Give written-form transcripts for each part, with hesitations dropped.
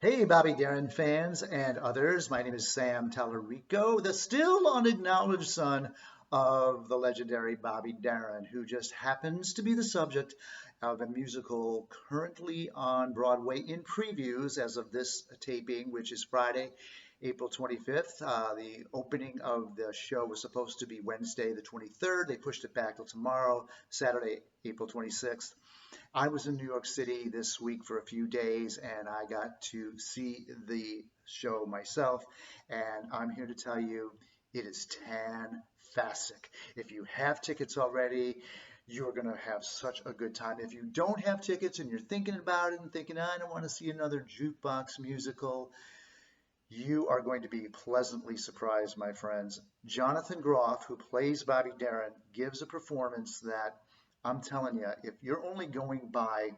Hey, Bobby Darin fans and others. My name is Sam Tallerico, the still unacknowledged son of the legendary Bobby Darin, who just happens to be the subject of a musical currently on Broadway in previews as of this taping, which is Friday, April 25th. The opening of the show was supposed to be Wednesday, the 23rd. They pushed it back till tomorrow, Saturday, April 26th. I was in New York City this week for a few days and I got to see the show myself. And I'm here to tell you it is fantastic. If you have tickets already, you're going to have such a good time. If you don't have tickets and you're thinking about it and thinking, I don't want to see another jukebox musical, you are going to be pleasantly surprised, my friends. Jonathan Groff, who plays Bobby Darin, gives a performance that I'm telling you, if you're only going by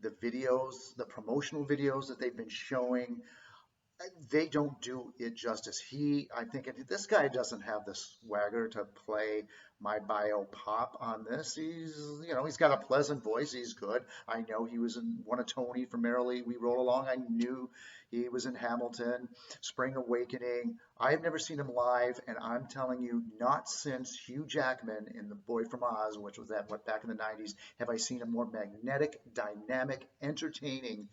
the videos, the promotional videos that they've been showing, they don't do it justice. I think this guy doesn't have the swagger to play my bio pop on this. He's got a pleasant voice. He's good. I know he won a Tony for Merrily We Roll Along. I knew he was in Hamilton, Spring Awakening. I've never seen him live, and I'm telling you, not since Hugh Jackman in The Boy from Oz, which was back in the 90s, have I seen a more magnetic, dynamic, entertainer,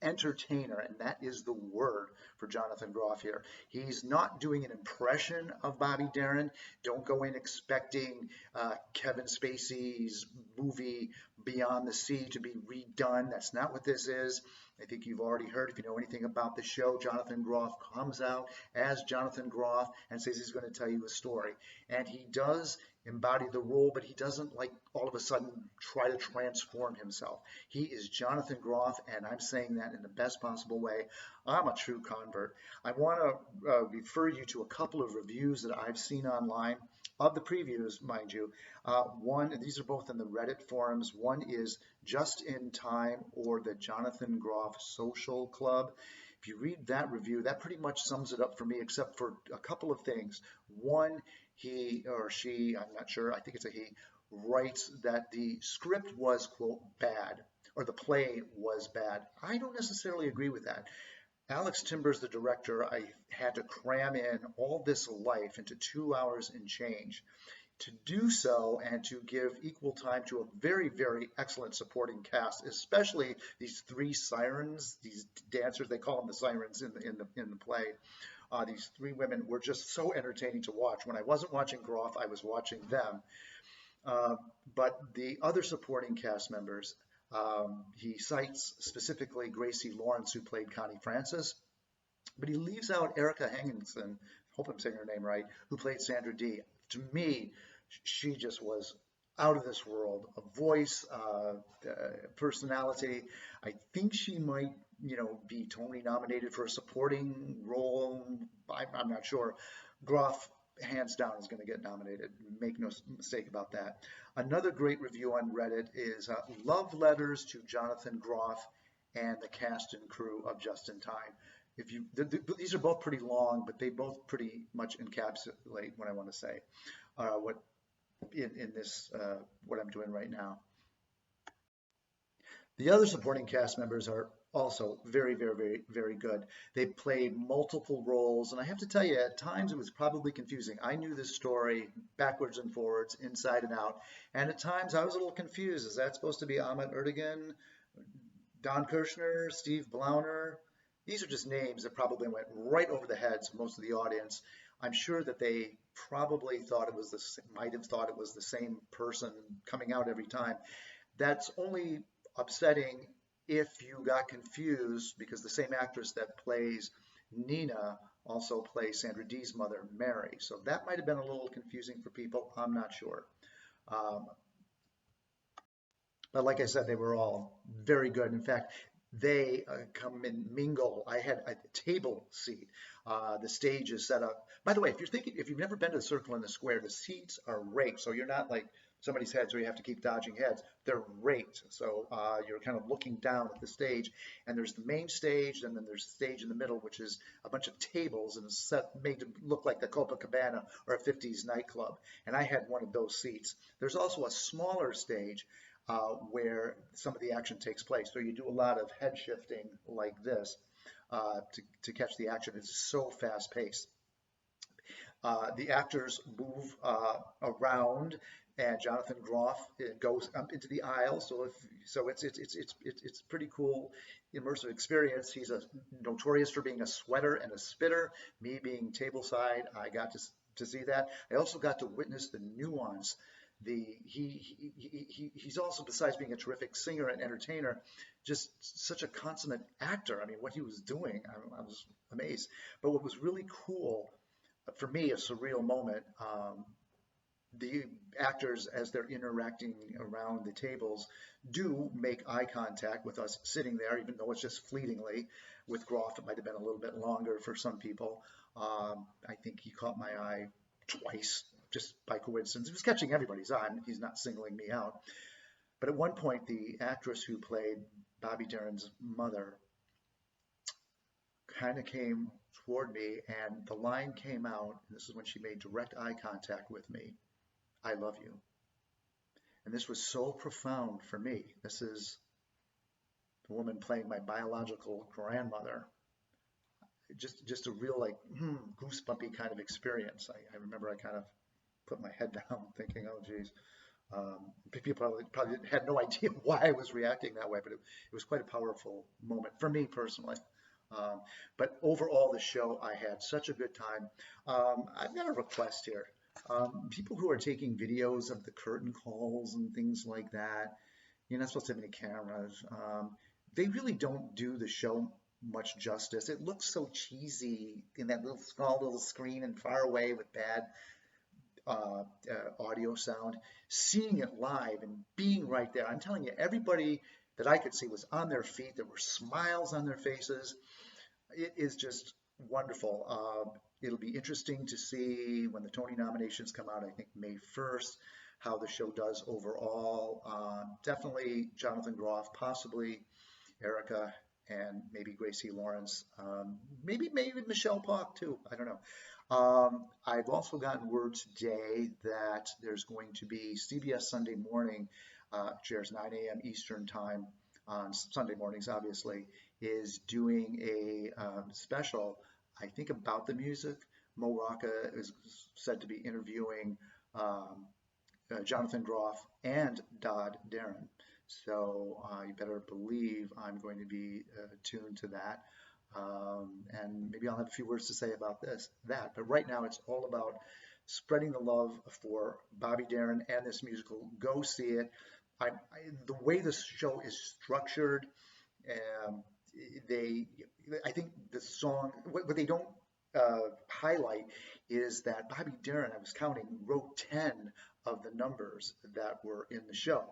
and that is the word for Jonathan Groff here. He's not doing an impression of Bobby Darin. Don't go in expecting Kevin Spacey's movie Beyond the Sea to be redone. That's not what this is. I think you've already heard, if you know anything about the show, Jonathan Groff comes out as Jonathan Groff and says he's going to tell you a story. And he does embody the role, but he doesn't like all of a sudden try to transform himself. He is Jonathan Groff, and I'm saying that in the best possible way. I'm a true convert. I want to refer you to a couple of reviews that I've seen online of the previews, mind you. One, and these are both in the Reddit forums. One is Just in Time or the Jonathan Groff Social Club. If you read that review, that pretty much sums it up for me, except for a couple of things. One, he or she, I'm not sure, I think it's a he, writes that the script was, quote, bad, or the play was bad. I don't necessarily agree with that. Alex Timbers, the director, I had to cram in all this life into 2 hours and change. To do so and to give equal time to a very, very excellent supporting cast, especially these three sirens, these dancers, they call them the sirens in the play. These three women were just so entertaining to watch. When I wasn't watching Groff, I was watching them. But the other supporting cast members, he cites specifically Gracie Lawrence, who played Connie Francis, but he leaves out Erica Hankinson, hope I'm saying her name right, who played Sandra Dee. To me, she just was out of this world. A voice, personality. I think she might, be Tony nominated for a supporting role. I'm not sure. Groff, hands down, is going to get nominated. Make no mistake about that. Another great review on Reddit is Love Letters to Jonathan Groff and the cast and crew of Just in Time. These are both pretty long, but they both pretty much encapsulate what I want to say. What I'm doing right now. The other supporting cast members are also very, very, very, very good. They play multiple roles, and I have to tell you, at times it was probably confusing. I knew this story backwards and forwards, inside and out, and at times I was a little confused. Is that supposed to be Ahmet Erdogan, Don Kirshner, Steve Blauner? These are just names that probably went right over the heads of most of the audience. I'm sure that they probably might have thought it was the same person coming out every time. That's only upsetting if you got confused, because the same actress that plays Nina also plays Sandra Dee's mother, Mary. So that might have been a little confusing for people. I'm not sure. But like I said, they were all very good. In fact, they come and mingle. I had a table seat. The stage is set up. By the way, if you've never been to the Circle in the Square, the seats are raked. So you're not like somebody's heads where you have to keep dodging heads. They're raked. So you're kind of looking down at the stage, and there's the main stage, and then there's the stage in the middle, which is a bunch of tables and it's made to look like the Copacabana or a 50s nightclub. And I had one of those seats. There's also a smaller stage where some of the action takes place. So you do a lot of head shifting like this to catch the action. It's so fast paced. The actors move around, and Jonathan Groff goes up into the aisle. So it's pretty cool immersive experience. He's notorious for being a sweater and a spitter. Me being tableside, I got to see that. I also got to witness the nuance. He's also, besides being a terrific singer and entertainer, just such a consummate actor. I mean, what he was doing, I was amazed. But what was really cool, for me, a surreal moment. The actors, as they're interacting around the tables, do make eye contact with us sitting there, even though it's just fleetingly. With Groff, it might have been a little bit longer for some people. I think he caught my eye twice, just by coincidence. He was catching everybody's eye. He's not singling me out. But at one point, the actress who played Bobby Darin's mother kind of came toward me, and the line came out, and this is when she made direct eye contact with me: "I love you." And this was so profound for me. This is the woman playing my biological grandmother. Just a real, like, goosebumpy kind of experience. I remember I kind of put my head down thinking, oh geez. People probably had no idea why I was reacting that way, but it was quite a powerful moment for me personally. But overall, the show, I had such a good time. I've got a request here. People who are taking videos of the curtain calls and things like that, you're not supposed to have any cameras. They really don't do the show much justice. It looks so cheesy in that small little screen and far away with bad audio sound. Seeing it live and being right there, I'm telling you, everybody that I could see was on their feet. There were smiles on their faces. It is just wonderful. It'll be interesting to see when the Tony nominations come out, I think May 1st, how the show does overall. Definitely Jonathan Groff, possibly Erica, and maybe Gracie Lawrence, maybe Michelle Park too. I don't know. I've also gotten word today that there's going to be CBS Sunday Morning, shares 9 a.m. Eastern Time on Sunday mornings, obviously, is doing a special, I think, about the music. Mo Rocca is said to be interviewing Jonathan Groff and Todd Darin. So you better believe I'm going to be tuned to that. And maybe I'll have a few words to say about that. But right now, it's all about spreading the love for Bobby Darin and this musical. Go see it. The way this show is structured, I think the song, what they don't highlight is that Bobby Darin, I was counting, wrote 10 of the numbers that were in the show,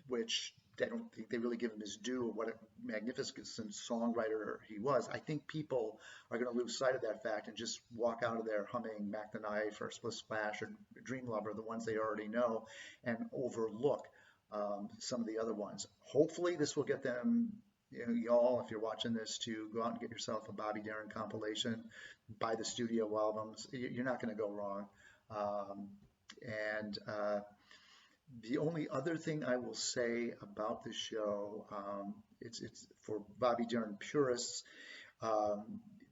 which I don't think they really give him his due of what a magnificent songwriter he was. I think people are going to lose sight of that fact and just walk out of there humming Mac the Knife or Split Splash or Dream Lover, the ones they already know, and overlook some of the other ones. Hopefully this will get them, y'all, if you're watching this, to go out and get yourself a Bobby Darin compilation, buy the studio albums. You're not going to go wrong. The only other thing I will say about the show, it's for Bobby Darin purists.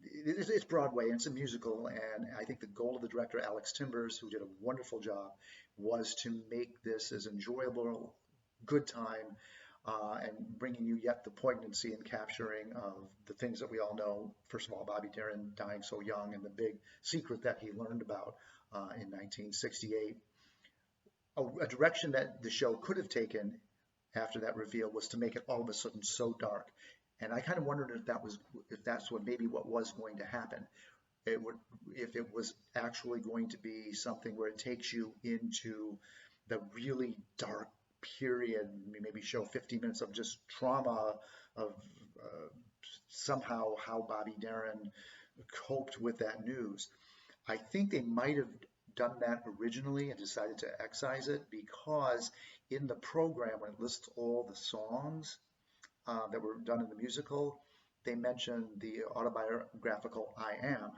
It's Broadway, and it's a musical, and I think the goal of the director, Alex Timbers, who did a wonderful job, was to make this as enjoyable, good time, and bringing you yet the poignancy and capturing of the things that we all know. First of all, Bobby Darin dying so young, and the big secret that he learned about in 1968. A direction that the show could have taken after that reveal was to make it all of a sudden so dark, and I kind of wondered if that's what was going to happen. If it was actually going to be something where it takes you into the really dark period, maybe show 15 minutes of just trauma of somehow how Bobby Darin coped with that news. I think they might have done that originally and decided to excise it, because in the program, when it lists all the songs that were done in the musical, they mentioned the autobiographical I Am,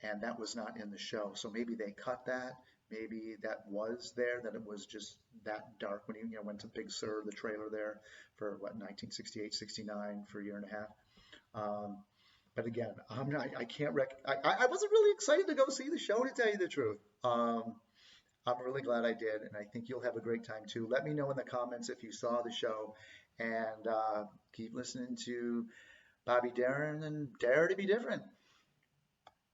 and that was not in the show. So maybe they cut that, maybe that was there, that it was just that dark when he, went to Big Sur, the trailer there for what, 1968, 69 for a year and a half. Um, but again, I can't I wasn't really excited to go see the show, to tell you the truth. I'm really glad I did, and I think you'll have a great time too. Let me know in the comments if you saw the show, and keep listening to Bobby Darin and Dare to Be Different.